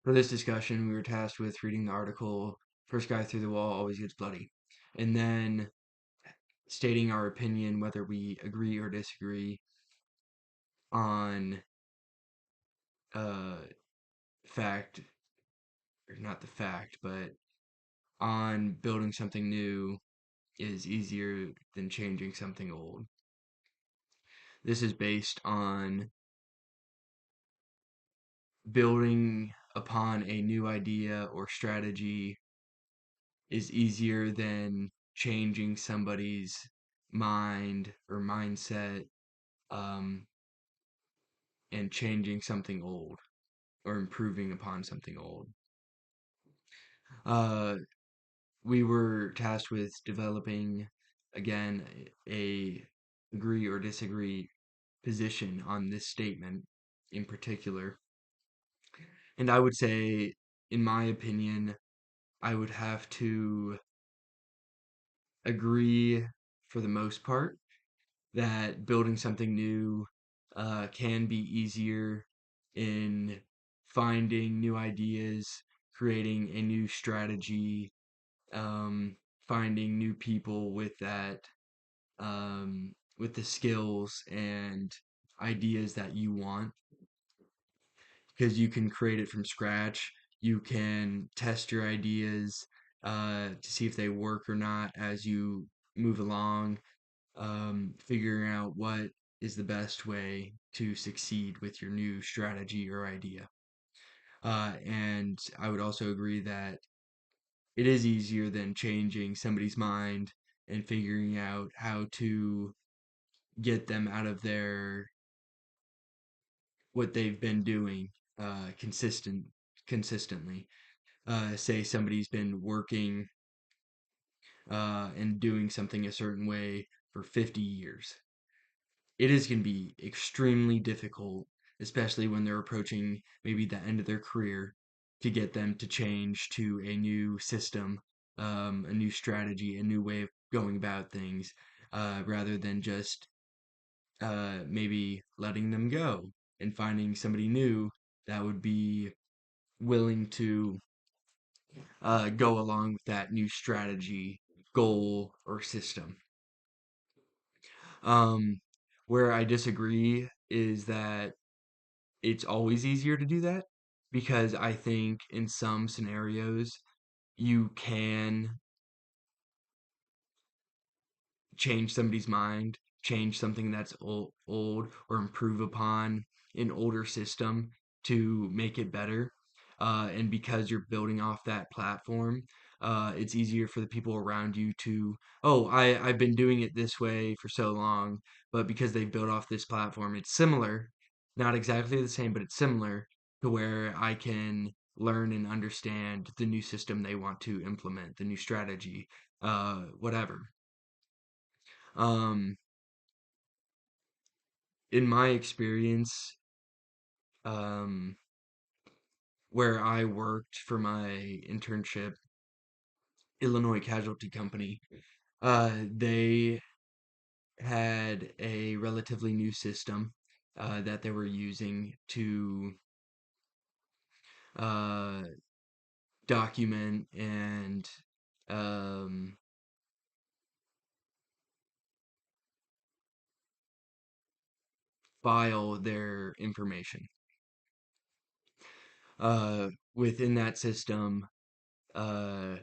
For this discussion, we were tasked with reading the article, First Guy Through the Wall Always Gets Bloody, and then stating our opinion, whether we agree or disagree on uh, fact, or not the fact, but on building something new is easier than changing something old. This is based on building upon a new idea or strategy is easier than changing somebody's mind or mindset, um, and changing something old or improving upon something old. Uh, we were tasked with developing, again, a agree or disagree position on this statement in particular. And I would say, in my opinion, I would have to agree for the most part that building something new can be easier in finding new ideas, creating a new strategy, um, finding new people with the skills and ideas that you want, because you can create it from scratch. You can test your ideas to see if they work or not as you move along, figuring out what is the best way to succeed with your new strategy or idea. And I would also agree that it is easier than changing somebody's mind and figuring out how to get them out of their what they've been doing consistently. Say somebody's been working and doing something a certain way for 50 years. It is going to be extremely difficult, especially when they're approaching maybe the end of their career, to get them to change to a new system, a new strategy, a new way of going about things, rather than just maybe letting them go and finding somebody new that would be willing to go along with that new strategy, goal, or system. Um, where I disagree is that it's always easier to do that, because I think in some scenarios you can change somebody's mind, change something that's old, or improve upon an older system to make it better. And because you're building off that platform, it's easier for the people around you to, oh, I've been doing it this way for so long, but because they've built off this platform, it's similar, not exactly the same, but it's similar to where I can learn and understand the new system they want to implement, the new strategy, whatever. Um, in my experience, um, where I worked for my internship, Illinois Casualty Company, they had a relatively new system that they were using to uh, document and um, file their information. Within that system, uh,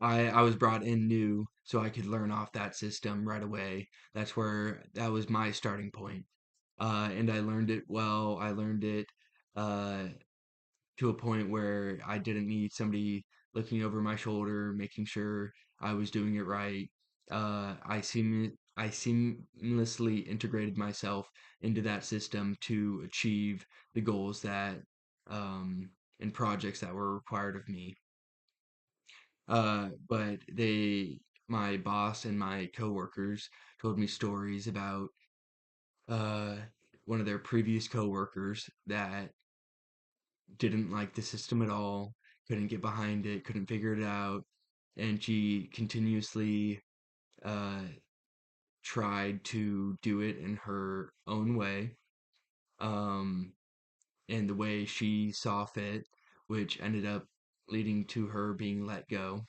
I was brought in new so I could learn off that system right away. That was my starting point. And I learned it well. I learned it uh, to a point where I didn't need somebody looking over my shoulder, making sure I was doing it right. I seamlessly integrated myself into that system to achieve the goals that um, and projects that were required of me. But my boss and my coworkers told me stories about uh, one of their previous coworkers that didn't like the system at all, couldn't get behind it, couldn't figure it out, and she continuously uh, tried to do it in her own way, um, and the way she saw fit, which ended up leading to her being let go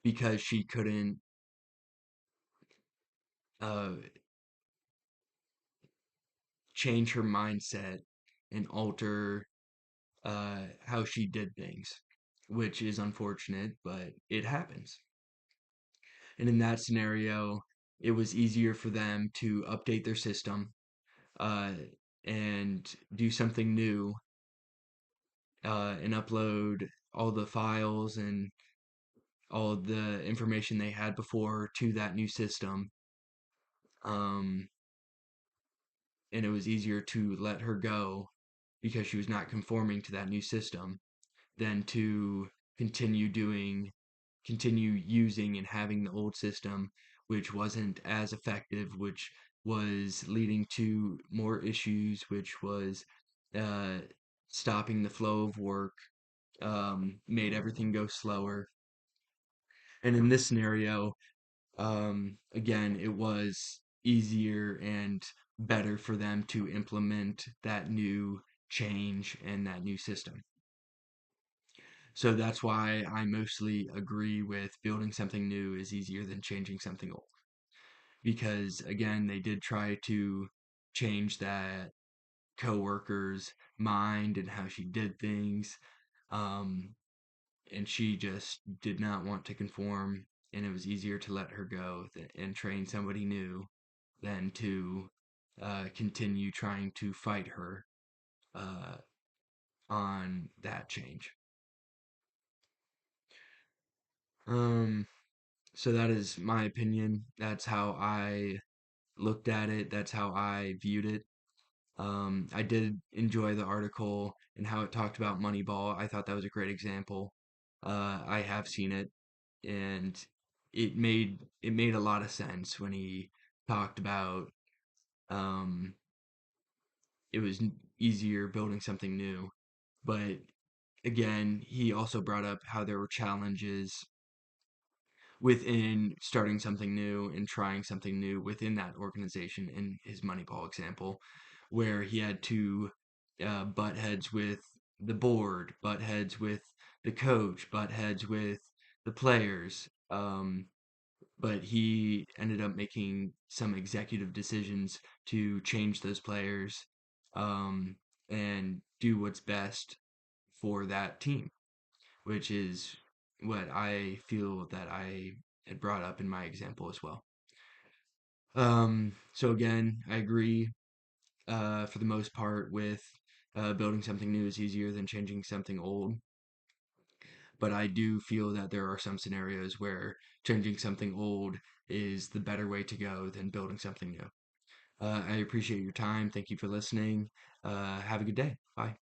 because she couldn't uh, change her mindset and alter how she did things, which is unfortunate, but it happens. And in that scenario, it was easier for them to update their system uh, and do something new and upload all the files and all the information they had before to that new system. Um, and it was easier to let her go because she was not conforming to that new system than to continue doing, continue using and having the old system, which wasn't as effective, which was leading to more issues, which was uh, stopping the flow of work, made everything go slower. And in this scenario, again, it was easier and better for them to implement that new change and that new system. So that's why I mostly agree with building something new is easier than changing something old. Because again, they did try to change that coworker's mind and how she did things. Um, and she just did not want to conform, and it was easier to let her go and train somebody new than to continue trying to fight her uh, on that change. Um, so that is my opinion. That's how I looked at it. That's how I viewed it. I did enjoy the article and how it talked about Moneyball. I thought that was a great example. I have seen it, and it made a lot of sense when he talked about um, it was easier building something new. But again, he also brought up how there were challenges within starting something new and trying something new within that organization in his Moneyball example, where he had to butt heads with the board, butt heads with the coach, butt heads with the players. But he ended up making some executive decisions to change those players um, and do what's best for that team, which is what I feel that I had brought up in my example as well. So again, I agree for the most part with building something new is easier than changing something old. But I do feel that there are some scenarios where changing something old is the better way to go than building something new. I appreciate your time. Thank you for listening. Have a good day. Bye.